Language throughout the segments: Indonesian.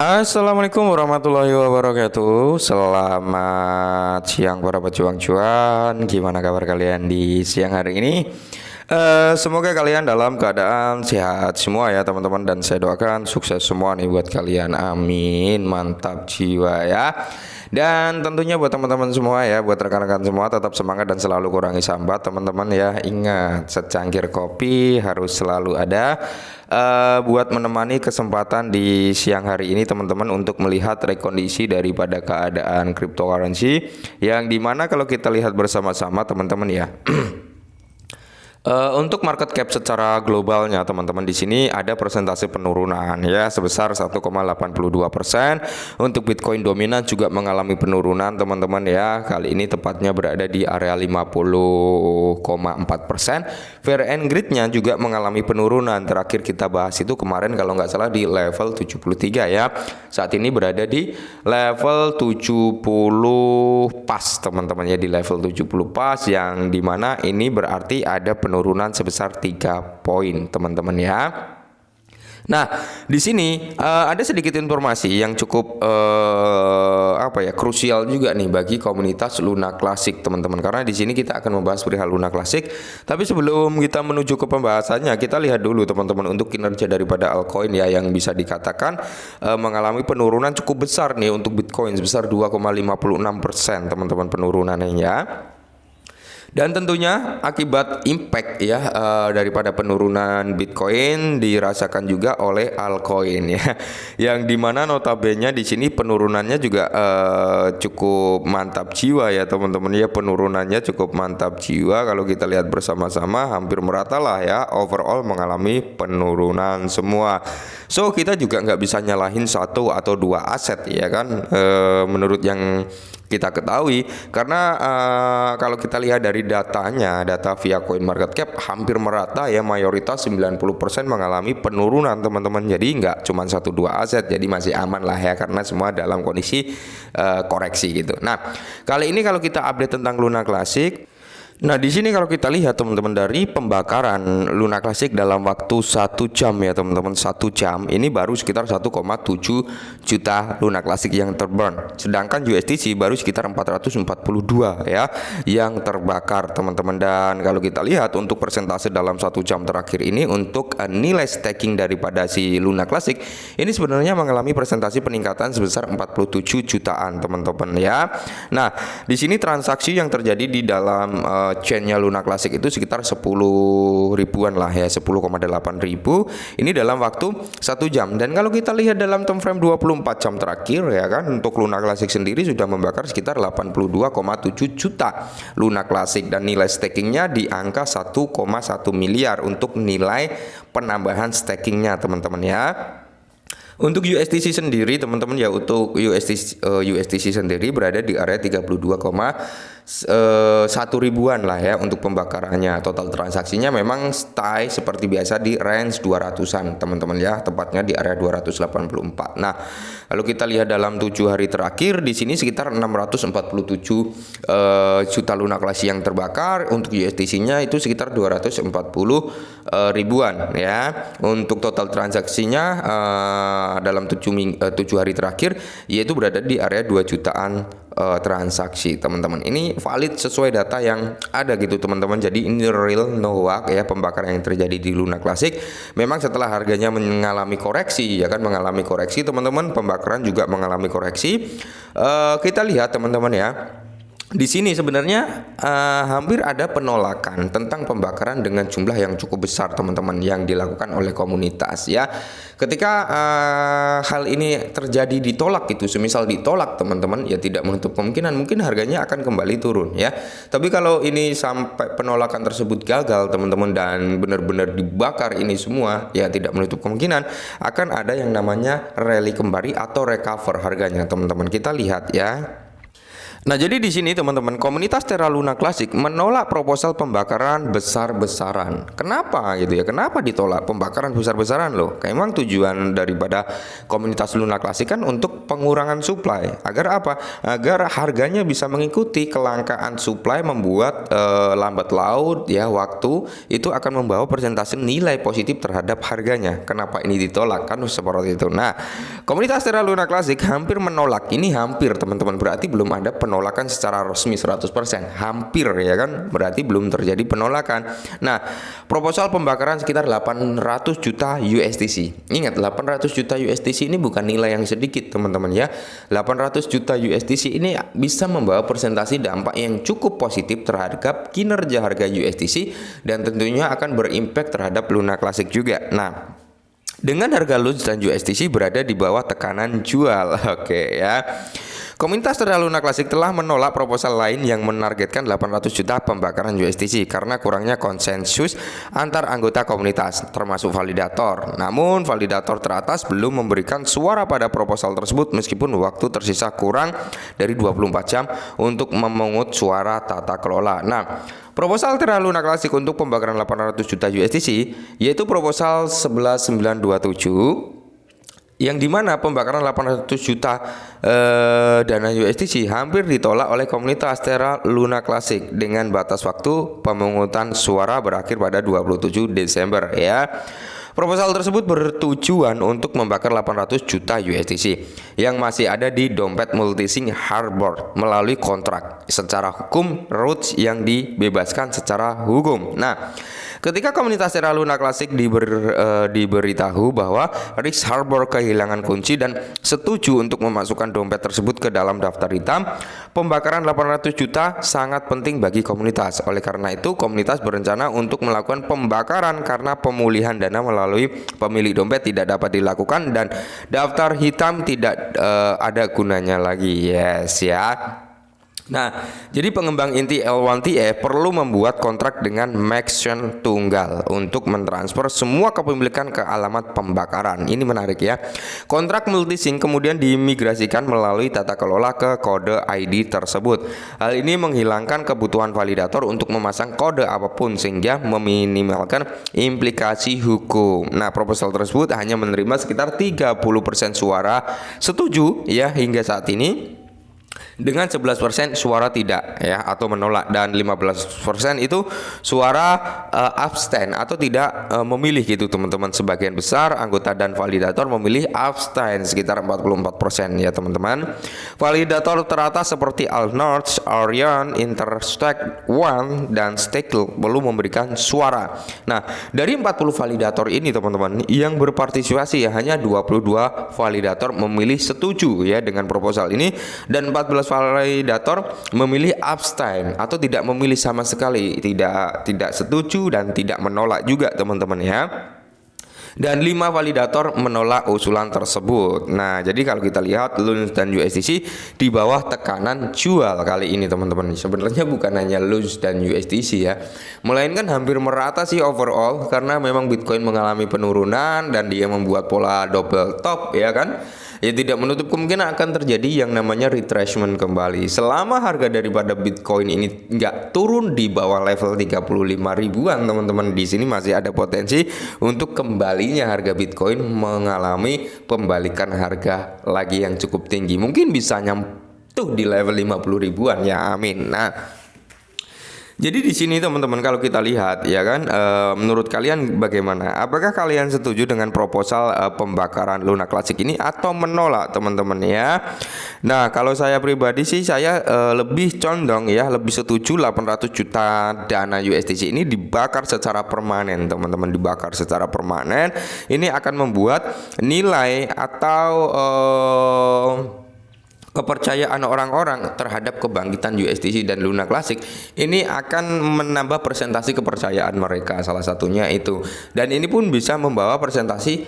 Assalamualaikum warahmatullahi wabarakatuh. Selamat siang para pejuang cuan. Gimana kabar kalian di siang hari ini? Semoga kalian dalam keadaan sehat semua ya teman-teman. Dan saya doakan sukses semua nih buat kalian. Amin. Mantap jiwa ya. Dan tentunya buat teman-teman semua ya, buat rekan-rekan semua tetap semangat dan selalu kurangi sambat teman-teman ya. Ingat, secangkir kopi harus selalu ada buat menemani kesempatan di siang hari ini teman-teman untuk melihat rekondisi daripada keadaan cryptocurrency yang dimana kalau kita lihat bersama-sama teman-teman ya. Untuk market cap secara globalnya teman-teman di sini ada persentase penurunan ya sebesar 1,82%. Untuk Bitcoin dominan juga mengalami penurunan teman-teman ya. Kali ini tepatnya berada di area 50,4%. Fair and Greed-nya juga mengalami penurunan. Terakhir kita bahas itu kemarin kalau nggak salah di level 73 ya. Saat ini berada di level 70 pas teman-teman ya, di level 70 pas yang dimana ini berarti ada penurunan sebesar 3 poin teman-teman ya. Nah, di sini ada sedikit informasi yang cukup krusial juga nih bagi komunitas Luna Classic teman-teman, karena di sini kita akan membahas perihal Luna Classic. Tapi sebelum kita menuju ke pembahasannya, kita lihat dulu teman-teman untuk kinerja daripada altcoin ya yang bisa dikatakan mengalami penurunan cukup besar nih. Untuk Bitcoin sebesar 2,56% teman-teman penurunannya ya. Dan tentunya akibat impact ya daripada penurunan Bitcoin dirasakan juga oleh altcoin ya, yang dimana notabene di sini penurunannya juga cukup mantap jiwa ya teman-teman ya. Penurunannya cukup mantap jiwa kalau kita lihat bersama-sama, hampir merata lah ya, overall mengalami penurunan semua. So kita juga nggak bisa nyalahin satu atau dua aset ya kan, menurut yang kita ketahui, karena kalau kita lihat dari datanya, data via CoinMarketCap hampir merata ya, mayoritas 90% mengalami penurunan teman-teman. Jadi nggak cuma satu dua aset, jadi masih aman lah ya, karena semua dalam kondisi koreksi gitu. Nah, kali ini kalau kita update tentang Luna Classic. Nah, di sini kalau kita lihat teman-teman dari pembakaran Luna Classic dalam waktu 1 jam ya teman-teman, 1 jam ini baru sekitar 1,7 juta Luna Classic yang terburn. Sedangkan USDC baru sekitar 442 ya yang terbakar teman-teman. Dan kalau kita lihat untuk persentase dalam 1 jam terakhir ini untuk nilai staking daripada si Luna Classic ini sebenarnya mengalami presentasi peningkatan sebesar 47 jutaan teman-teman ya. Nah, di sini transaksi yang terjadi di dalam chainnya Luna Classic itu sekitar 10 ribuan lah ya, 10,8 ribu ini dalam waktu 1 jam. Dan kalau kita lihat dalam time frame 24 jam terakhir ya kan, untuk Luna Classic sendiri sudah membakar sekitar 82,7 juta Luna Classic dan nilai stakingnya di angka 1,1 miliar untuk nilai penambahan stakingnya teman-teman ya. Untuk USDC sendiri teman-teman ya, untuk USDC sendiri berada di area 32,1 ribuan lah ya untuk pembakarannya. Total transaksinya memang stay seperti biasa di range 200-an teman-teman ya, tepatnya di area 284. Nah, kalau kita lihat dalam 7 hari terakhir di sini sekitar 647 juta Luna Classic yang terbakar. Untuk USDC-nya itu sekitar 240 ribuan ya. Untuk total transaksinya dalam 7 hari terakhir yaitu berada di area 2 jutaan transaksi teman-teman. Ini valid sesuai data yang ada gitu teman-teman. Jadi ini real, no hoax ya, pembakaran yang terjadi di Luna Classic. Memang setelah harganya mengalami koreksi ya kan, mengalami koreksi teman-teman, pembakaran juga mengalami koreksi. Kita lihat teman-teman ya. Di sini sebenarnya hampir ada penolakan tentang pembakaran dengan jumlah yang cukup besar teman-teman yang dilakukan oleh komunitas ya. Ketika hal ini terjadi ditolak gitu, semisal ditolak teman-teman ya, tidak menutup kemungkinan mungkin harganya akan kembali turun ya. Tapi kalau ini sampai penolakan tersebut gagal teman-teman dan benar-benar dibakar ini semua ya, tidak menutup kemungkinan akan ada yang namanya rally kembali atau recover harganya teman-teman. Kita lihat ya. Nah, jadi di sini teman-teman, komunitas Terra Luna Classic menolak proposal pembakaran besar-besaran. Kenapa gitu ya? Kenapa ditolak pembakaran besar-besaran loh? Emang tujuan daripada komunitas Luna Classic kan untuk pengurangan supply. Agar apa? Agar harganya bisa mengikuti kelangkaan supply, membuat lambat laut ya waktu itu akan membawa persentase nilai positif terhadap harganya. Kenapa ini ditolak? Kan seperti itu. Nah, komunitas Terra Luna Classic hampir menolak. Ini hampir teman-teman, berarti belum ada penolakan secara resmi 100%, hampir ya kan, berarti belum terjadi penolakan. Nah, proposal pembakaran sekitar 800 juta USDC. Ingat, 800 juta USDC ini bukan nilai yang sedikit teman-teman ya. 800 juta USDC ini bisa membawa persentase dampak yang cukup positif terhadap kinerja harga USDC dan tentunya akan berimpact terhadap Luna Classic juga. Nah, dengan harga LUNS dan USDC berada di bawah tekanan jual. Oke ya. Komunitas Terra Luna Classic telah menolak proposal lain yang menargetkan 800 juta pembakaran USDC karena kurangnya konsensus antar anggota komunitas, termasuk validator. Namun, validator teratas belum memberikan suara pada proposal tersebut meskipun waktu tersisa kurang dari 24 jam untuk memungut suara tata kelola. Nah, proposal Terra Luna Classic untuk pembakaran 800 juta USDC yaitu proposal 11927, yang dimana pembakaran 800 juta dana USDC hampir ditolak oleh komunitas Terra Luna Classic dengan batas waktu pemungutan suara berakhir pada 27 Desember ya. Proposal tersebut bertujuan untuk membakar 800 juta USDC yang masih ada di dompet Multisync Harbor melalui kontrak secara hukum routes yang dibebaskan secara hukum. Nah, ketika komunitas Terra Luna Classic diberitahu bahwa Risk Harbor kehilangan kunci dan setuju untuk memasukkan dompet tersebut ke dalam daftar hitam, pembakaran 800 juta sangat penting bagi komunitas. Oleh karena itu, komunitas berencana untuk melakukan pembakaran karena pemulihan dana melalui pemilik dompet tidak dapat dilakukan dan daftar hitam tidak ada gunanya lagi. Yes ya. Nah, jadi pengembang inti L1TF perlu membuat kontrak dengan Maxion tunggal untuk mentransfer semua kepemilikan ke alamat pembakaran. Ini menarik ya. Kontrak Multisync kemudian diimigrasikan melalui tata kelola ke kode ID tersebut. Hal ini menghilangkan kebutuhan validator untuk memasang kode apapun sehingga meminimalkan implikasi hukum. Nah, proposal tersebut hanya menerima sekitar 30% suara setuju ya hingga saat ini, dengan 11% suara tidak ya atau menolak, dan 15% itu suara abstain atau tidak memilih gitu teman-teman. Sebagian besar anggota dan validator memilih abstain sekitar 44% ya teman-teman. Validator teratas seperti Alnorch, Orion, Interstate One dan Stekel belum memberikan suara. Nah, dari 40 validator ini teman-teman yang berpartisipasi ya hanya 22 validator memilih setuju ya dengan proposal ini dan 14 validator memilih abstain atau tidak memilih sama sekali, tidak setuju dan tidak menolak juga teman-teman ya. Dan 5 validator menolak usulan tersebut. Nah, jadi kalau kita lihat LUNS dan USDC di bawah tekanan jual kali ini teman-teman. Sebenarnya bukan hanya LUNS dan USDC ya, melainkan hampir merata sih overall, karena memang Bitcoin mengalami penurunan dan dia membuat pola double top ya kan. Ya, tidak menutup kemungkinan akan terjadi yang namanya retracement kembali. Selama harga daripada Bitcoin ini nggak turun di bawah level 35 ribuan teman-teman, di sini masih ada potensi untuk kembalinya harga Bitcoin mengalami pembalikan harga lagi yang cukup tinggi. Mungkin bisa nyampe di level 50 ribuan ya, amin. Nah, jadi di sini teman-teman kalau kita lihat ya kan, menurut kalian bagaimana? Apakah kalian setuju dengan proposal pembakaran Luna Classic ini atau menolak teman-teman ya? Nah, kalau saya pribadi sih saya lebih condong ya, lebih setuju 800 juta dana USDC ini dibakar secara permanen teman-teman, dibakar secara permanen. Ini akan membuat nilai atau kepercayaan orang-orang terhadap kebangkitan USDC dan Luna Classic ini akan menambah persentase kepercayaan mereka, salah satunya itu. Dan ini pun bisa membawa persentase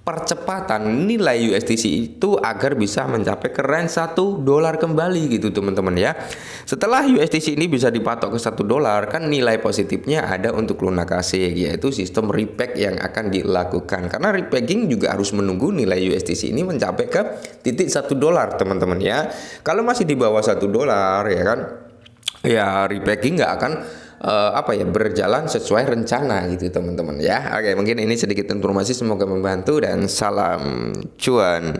percepatan nilai USDC itu agar bisa mencapai ke range $1 kembali gitu teman-teman ya. Setelah USDC ini bisa dipatok ke $1, kan nilai positifnya ada untuk Luna Classic, yaitu sistem repack yang akan dilakukan. Karena repacking juga harus menunggu nilai USDC ini mencapai ke titik $1 teman-teman ya. Kalau masih di bawah $1 ya kan, ya repacking nggak akan berjalan sesuai rencana gitu teman-teman ya. Oke, mungkin ini sedikit informasi, semoga membantu dan salam cuan.